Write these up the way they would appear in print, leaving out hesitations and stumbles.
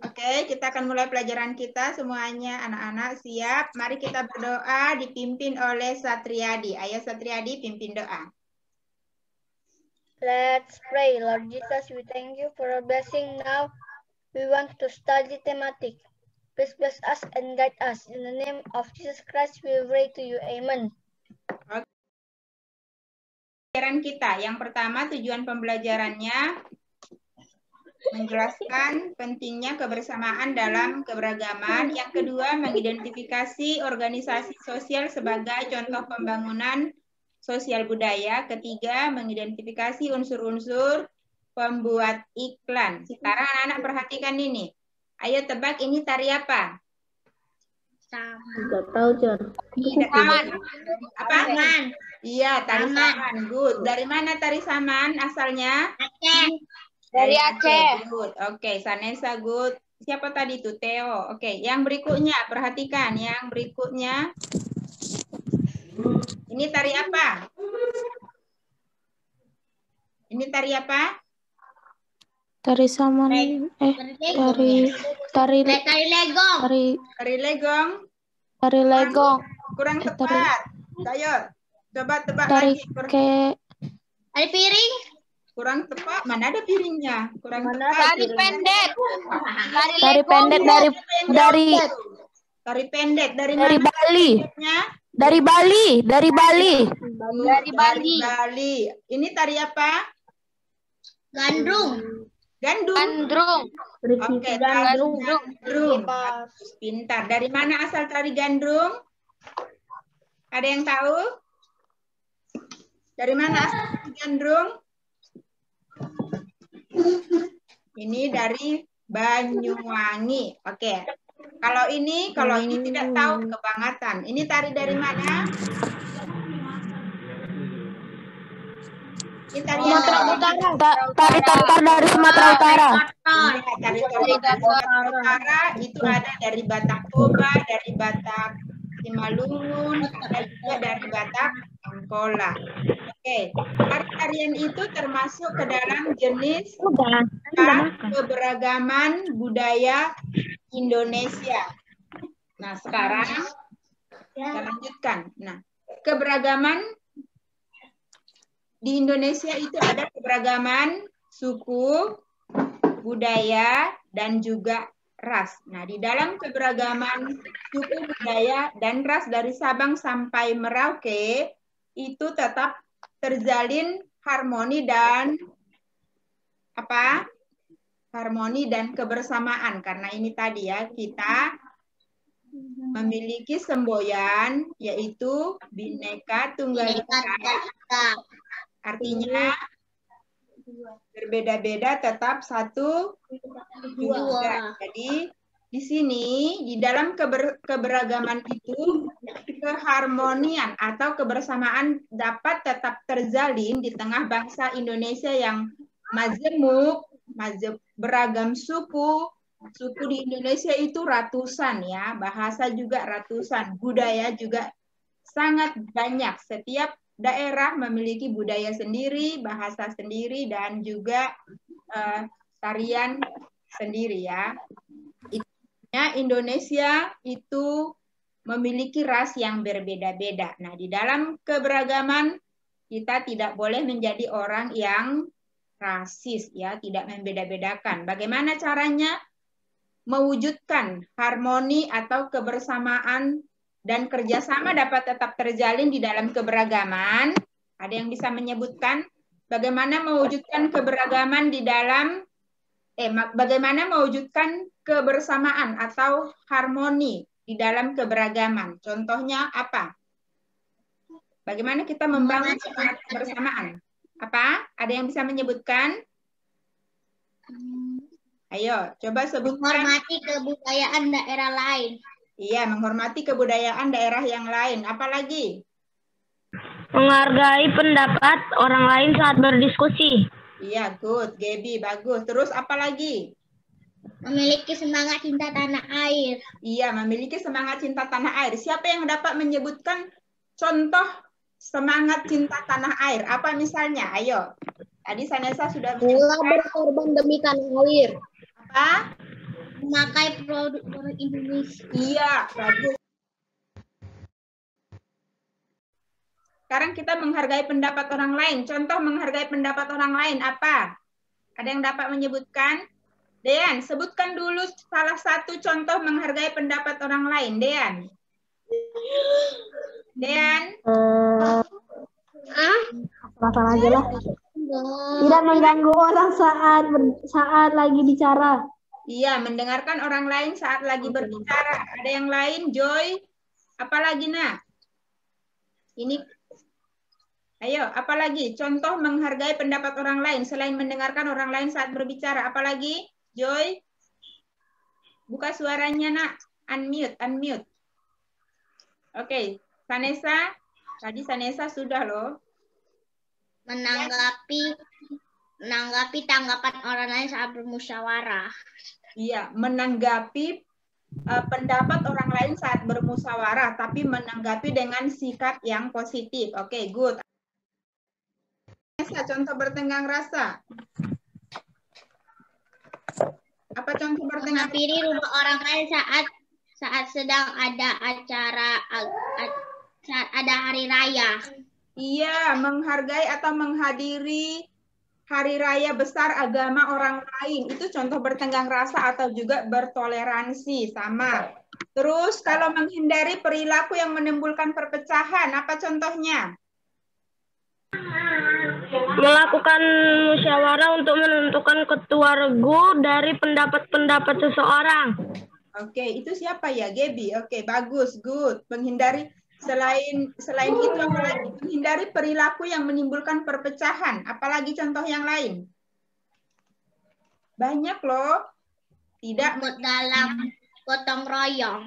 Oke, kita akan mulai pelajaran kita semuanya. Anak-anak siap? Mari kita berdoa dipimpin oleh Satriadi. Ayo Satriadi pimpin doa. Let's pray. Lord Jesus, we thank you for a blessing now. We want to study thematic. Please bless us and guide us. In the name of Jesus Christ, we pray to you. Amen. Pelajaran kita. Yang pertama, tujuan pembelajarannya menjelaskan pentingnya kebersamaan dalam keberagaman. Yang kedua, mengidentifikasi organisasi sosial sebagai contoh pembangunan sosial budaya. Ketiga, mengidentifikasi unsur-unsur pembuat iklan. Sekarang anak-anak perhatikan ini. Ayo tebak ini tari apa? Tidak tahu, Jar. Saman. Apa? Saman. Iya, tari saman. Good. Dari mana tari saman asalnya? Aceh. Dari Aceh. Good. Oke, Sanesa good. Siapa tadi itu? Theo. Oke, yang berikutnya perhatikan. Yang berikutnya. Ini tari apa? Ini tari apa? Tari saman. Tari legong. Tari legong. Tari legong. Kurang tepat. Ayo, coba tebak Tari lagi. Tari piring. Kurang tepat. Mana ada piringnya? Kurang tepat. Tari pendek. Tari pendek dari Tari pendek dari dari mana? Bali. Pendeknya? Dari Bali. Dari Bali. Dari Bali. Bali. Ini tari apa? Gandrung. Gandum. Gandrung. Oke, gandrung. Bagus, pintar. Dari mana asal tari gandrung? Ada yang tahu? Dari mana asal tari gandrung? Ini dari Banyuwangi. Oke. Kalau ini tidak tahu kebangetan. Ini tari dari mana? Ini tari Tari Tartar dari Sumatera Utara. Tari Sumatera Utara itu ada dari Batak Toba, dari Batak Simalungun, dan juga dari Batak Angkola. Oke, tarian itu termasuk ke dalam jenis keberagaman budaya Indonesia. Nah, sekarang kita lanjutkan. Nah, keberagaman di Indonesia itu ada keberagaman suku, budaya, dan juga ras. Nah, di dalam keberagaman suku, budaya, dan ras dari Sabang sampai Merauke itu tetap terjalin harmoni dan apa? Harmoni dan kebersamaan. Karena ini tadi ya, kita memiliki semboyan yaitu Bhinneka Tunggal Ika. Artinya berbeda-beda tetap satu juga. Jadi di sini di dalam keberagaman itu keharmonian atau kebersamaan dapat tetap terjalin di tengah bangsa Indonesia yang majemuk, beragam suku. Suku di Indonesia itu ratusan ya, bahasa juga ratusan, budaya juga sangat banyak. Setiap daerah memiliki budaya sendiri, bahasa sendiri, dan juga tarian sendiri ya. Indonesia itu memiliki ras yang berbeda-beda. Nah, di dalam keberagaman kita tidak boleh menjadi orang yang rasis ya, tidak membeda-bedakan. Bagaimana caranya mewujudkan harmoni atau kebersamaan dan kerjasama dapat tetap terjalin di dalam keberagaman? Ada yang bisa menyebutkan bagaimana mewujudkan keberagaman di dalam bagaimana mewujudkan kebersamaan atau harmoni di dalam keberagaman? Contohnya apa? Bagaimana kita membangun semangat kebersamaan? Apa? Ada yang bisa menyebutkan? Ayo, coba sebutkan. Menghormati kebudayaan daerah lain. Iya, menghormati kebudayaan daerah yang lain. Apalagi? Menghargai pendapat orang lain saat berdiskusi. Iya, good. Gaby, bagus. Terus apalagi? Memiliki semangat cinta tanah air. Iya, memiliki semangat cinta tanah air. Siapa yang dapat menyebutkan contoh semangat cinta tanah air? Apa misalnya? Ayo. Tadi Sanesa sudah Rela berkorban demi tanah air. Apa? Memakai produk Indonesia. Iya, bagus. Sekarang kita menghargai pendapat orang lain. Contoh menghargai pendapat orang lain apa? Ada yang dapat menyebutkan? Dean, sebutkan dulu salah satu contoh menghargai pendapat orang lain. Dean. Dean. Salah aja lah. Tidak mengganggu orang saat lagi bicara. Iya, mendengarkan orang lain saat lagi berbicara. Ada yang lain, Joy? Apalagi, nak? Ini, ayo, apalagi? Contoh menghargai pendapat orang lain selain mendengarkan orang lain saat berbicara. Apalagi, Joy? Buka suaranya, nak. Unmute, unmute. Oke, Vanessa. Tadi Vanessa sudah loh. Menanggapi tanggapan orang lain saat bermusyawarah. Iya, menanggapi pendapat orang lain saat bermusyawarah, tapi menanggapi dengan sikap yang positif. Oke, good. Contoh bertenggang rasa. Apa contoh bertenggang? Menghampiri rumah orang lain saat sedang ada acara saat ada hari raya. Iya, menghargai atau menghadiri hari raya besar agama orang lain. Itu contoh bertenggang rasa atau juga bertoleransi, sama. Terus kalau menghindari perilaku yang menimbulkan perpecahan, apa contohnya? Melakukan musyawarah untuk menentukan ketua regu dari pendapat-pendapat seseorang. Oke, itu siapa ya? Gaby. Oke, bagus, good. Menghindari selain itu apalagi? Menghindari perilaku yang menimbulkan perpecahan. Apalagi contoh yang lain? Banyak loh. Tidak ikut dalam gotong royong.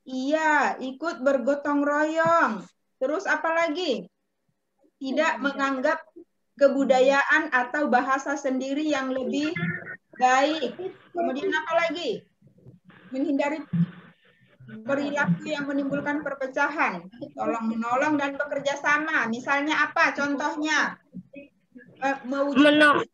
Iya, ikut bergotong royong. Terus apalagi? Tidak menganggap kebudayaan atau bahasa sendiri yang lebih baik. Kemudian apa lagi? Menghindari perilaku yang menimbulkan perpecahan. Tolong menolong dan bekerja sama. Misalnya apa contohnya?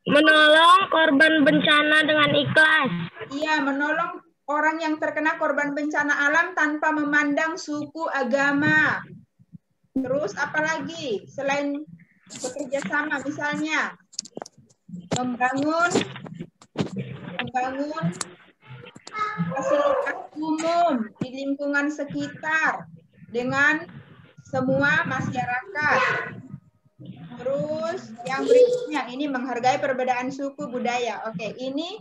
Menolong korban bencana dengan ikhlas. Iya, menolong orang yang terkena korban bencana alam tanpa memandang suku, agama. Terus apa lagi? Selain bekerja sama, misalnya membangun fasilitas umum di lingkungan sekitar dengan semua masyarakat. Terus yang berikutnya ini menghargai perbedaan suku budaya. Oke, ini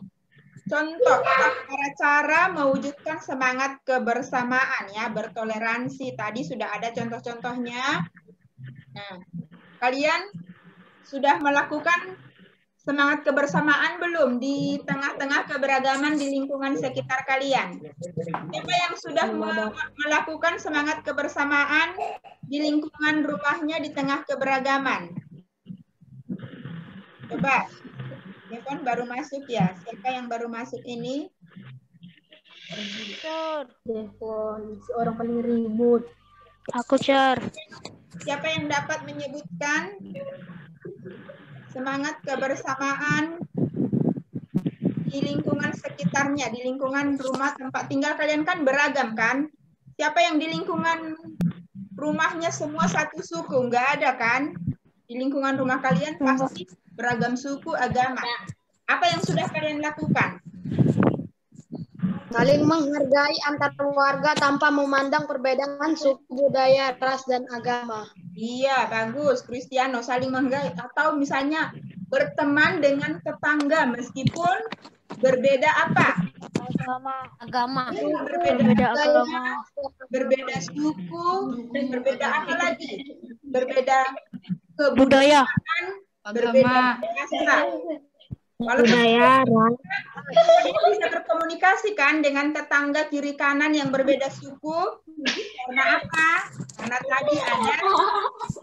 contoh cara-cara mewujudkan semangat kebersamaan ya, bertoleransi. Tadi sudah ada contoh-contohnya. Nah, kalian sudah melakukan semangat kebersamaan belum di tengah-tengah keberagaman di lingkungan sekitar kalian? Siapa yang sudah melakukan semangat kebersamaan di lingkungan rumahnya di tengah keberagaman? Coba. Devon baru masuk ya. Siapa yang baru masuk ini? Devon, orang paling ribut. Aku, Cer. Siapa yang dapat menyebutkan semangat kebersamaan di lingkungan sekitarnya, di lingkungan rumah tempat tinggal kalian kan beragam kan? Siapa yang di lingkungan rumahnya semua satu suku? Nggak ada kan? Di lingkungan rumah kalian pasti beragam suku, agama. Apa yang sudah kalian lakukan? Saling menghargai antar warga tanpa memandang perbedaan suku, budaya, ras, dan agama. Iya, bagus. Cristiano, saling menghargai. Atau misalnya berteman dengan tetangga meskipun berbeda apa? Agama. Berbeda agama, berbeda suku, dan berbeda apa lagi? Berbeda Budaya. berbeda bahasa. Budaya, Bisa berkomunikasi kan dengan tetangga kiri kanan yang berbeda suku. Karena apa? Karena tadi ada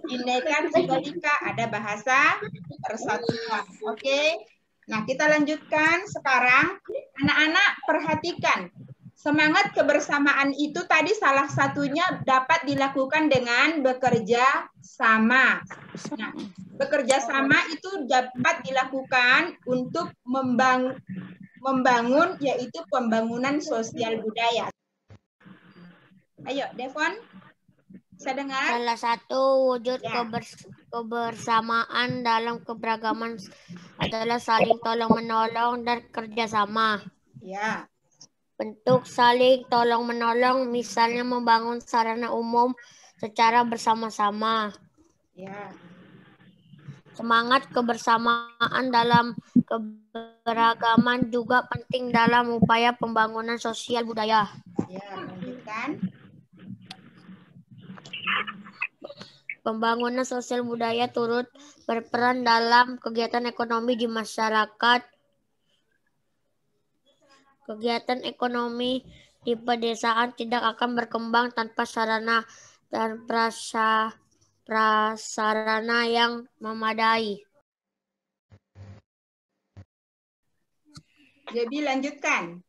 Bhinneka Tunggal Ika, ada bahasa persatuan. Oke. Nah, kita lanjutkan sekarang. Anak-anak perhatikan. Semangat kebersamaan itu tadi salah satunya dapat dilakukan dengan bekerja sama. Nah, bekerja sama itu dapat dilakukan untuk membangun, yaitu pembangunan sosial budaya. Ayo, Devon, bisa dengar? Salah satu wujud kebersamaan dalam keberagaman adalah saling tolong-menolong dan kerjasama. Ya. Bentuk saling tolong-menolong misalnya membangun sarana umum secara bersama-sama. Ya. Semangat kebersamaan dalam keberagaman juga penting dalam upaya pembangunan sosial budaya. Ya, lanjutkan. Pembangunan sosial budaya turut berperan dalam kegiatan ekonomi di masyarakat. Kegiatan ekonomi di pedesaan tidak akan berkembang tanpa sarana dan prasarana yang memadai. Jadi lanjutkan.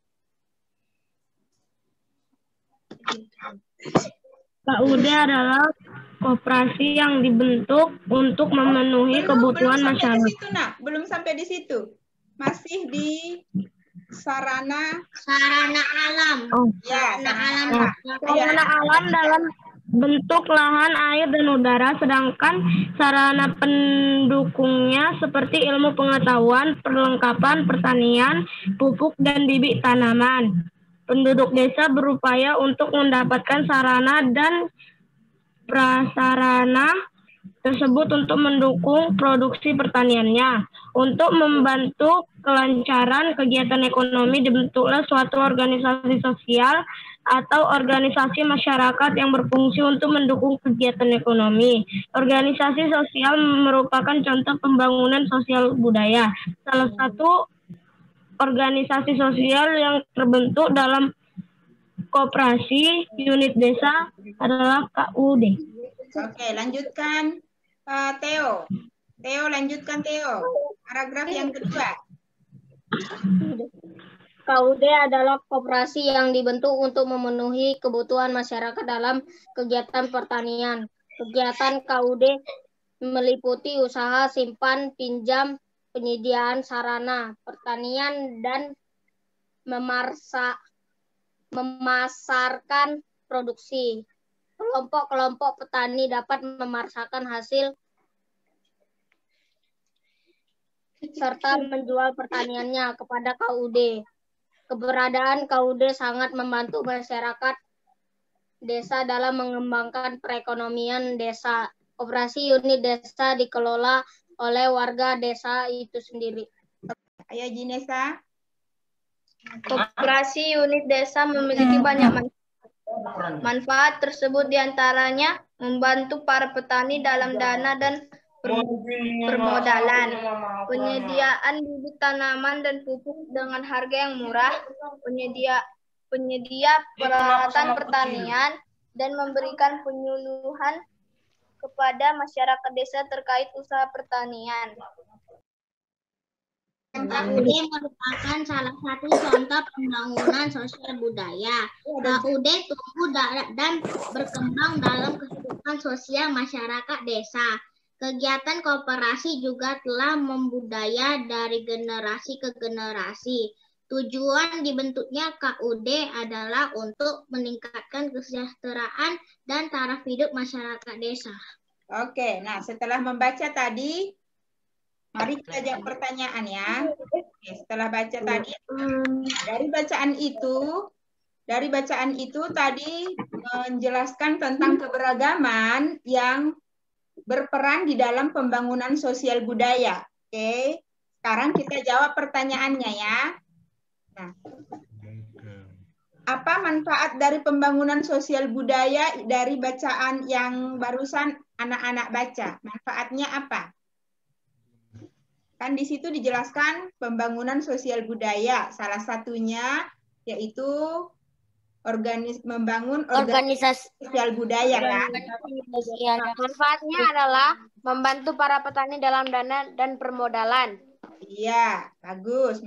KUD adalah koperasi yang dibentuk untuk memenuhi kebutuhan belum sampai masyarakat. di situ, Nak. Belum sampai di situ. Masih di sarana alam. Oh. ya, Sarana alam dalam bentuk lahan, air, dan udara, sedangkan sarana pendukungnya seperti ilmu pengetahuan, perlengkapan pertanian, pupuk, dan bibit tanaman. Penduduk desa berupaya untuk mendapatkan sarana dan prasarana tersebut untuk mendukung produksi pertaniannya. Untuk membantu kelancaran kegiatan ekonomi dibentuklah suatu organisasi sosial atau organisasi masyarakat yang berfungsi untuk mendukung kegiatan ekonomi. Organisasi sosial merupakan contoh pembangunan sosial budaya. Salah satu organisasi sosial yang terbentuk dalam koperasi unit desa adalah KUD. Oke, lanjutkan Theo. Theo, lanjutkan Theo. Paragraf yang kedua. KUD adalah koperasi yang dibentuk untuk memenuhi kebutuhan masyarakat dalam kegiatan pertanian. Kegiatan KUD meliputi usaha simpan, pinjam, penyediaan sarana pertanian, dan memasarkan produksi. Kelompok-kelompok petani dapat memasarkan hasil serta menjual pertaniannya kepada KUD. Keberadaan KUD sangat membantu masyarakat desa dalam mengembangkan perekonomian desa. Operasi unit desa dikelola oleh warga desa itu sendiri. Ayo Jinesa. Koperasi unit desa memiliki banyak manfaat tersebut diantaranya membantu para petani dalam dana dan permodalan, penyediaan bibit tanaman dan pupuk dengan harga yang murah, penyedia peralatan pertanian, dan memberikan penyuluhan kepada masyarakat desa terkait usaha pertanian. KUD merupakan salah satu contoh pembangunan sosial budaya. KUD tumbuh dan berkembang dalam kehidupan sosial masyarakat desa. Kegiatan koperasi juga telah membudaya dari generasi ke generasi. Tujuan dibentuknya KUD adalah untuk meningkatkan kesejahteraan dan taraf hidup masyarakat desa. Oke, nah setelah membaca tadi, mari kita jawab pertanyaan ya. Oke, setelah baca tadi, dari bacaan itu tadi menjelaskan tentang keberagaman yang berperan di dalam pembangunan sosial budaya. Oke, sekarang kita jawab pertanyaannya ya. Nah, apa manfaat dari pembangunan sosial budaya dari bacaan yang barusan anak-anak baca? Manfaatnya apa? Kan di situ dijelaskan pembangunan sosial budaya. Salah satunya yaitu membangun organisasi sosial budaya kan. Manfaatnya adalah membantu para petani dalam dana dan permodalan. Iya, bagus.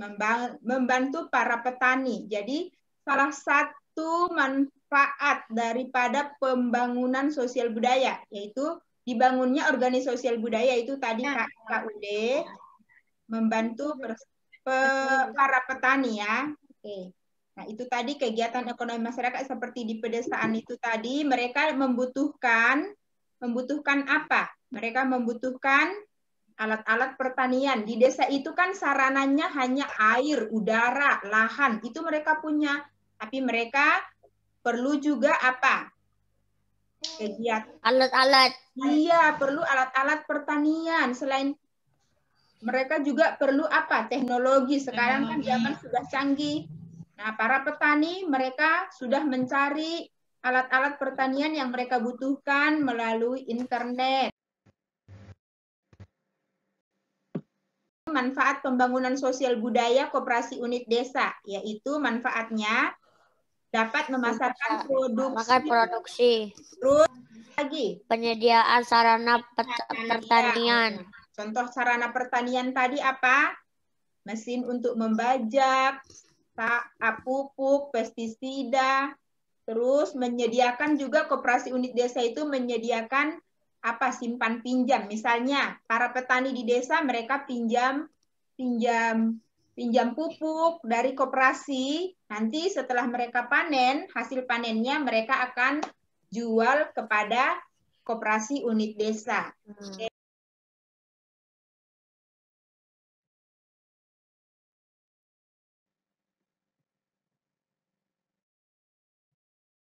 Membantu para petani. Jadi salah satu manfaat daripada pembangunan sosial budaya yaitu dibangunnya organisasi sosial budaya itu tadi KUD membantu para petani ya. Oke. Nah, itu tadi kegiatan ekonomi masyarakat seperti di pedesaan itu tadi, mereka membutuhkan apa? Mereka membutuhkan alat-alat pertanian. Di desa itu kan sarananya hanya air, udara, lahan. Itu mereka punya. Tapi mereka perlu juga apa? Kegiatan. Alat-alat. Iya, perlu alat-alat pertanian. Selain mereka juga perlu apa? Teknologi. Sekarang kan zaman sudah canggih. Nah, para petani mereka sudah mencari alat-alat pertanian yang mereka butuhkan melalui internet. Manfaat pembangunan sosial budaya koperasi unit desa, yaitu manfaatnya dapat memasarkan produksi. Terus lagi penyediaan sarana pertanian. Contoh sarana pertanian tadi apa? Mesin untuk membajak, pupuk, pestisida, terus menyediakan juga koperasi unit desa itu menyediakan apa? Simpan pinjam. Misalnya para petani di desa mereka pinjam pupuk dari koperasi. Nanti setelah mereka panen, hasil panennya mereka akan jual kepada koperasi unit desa.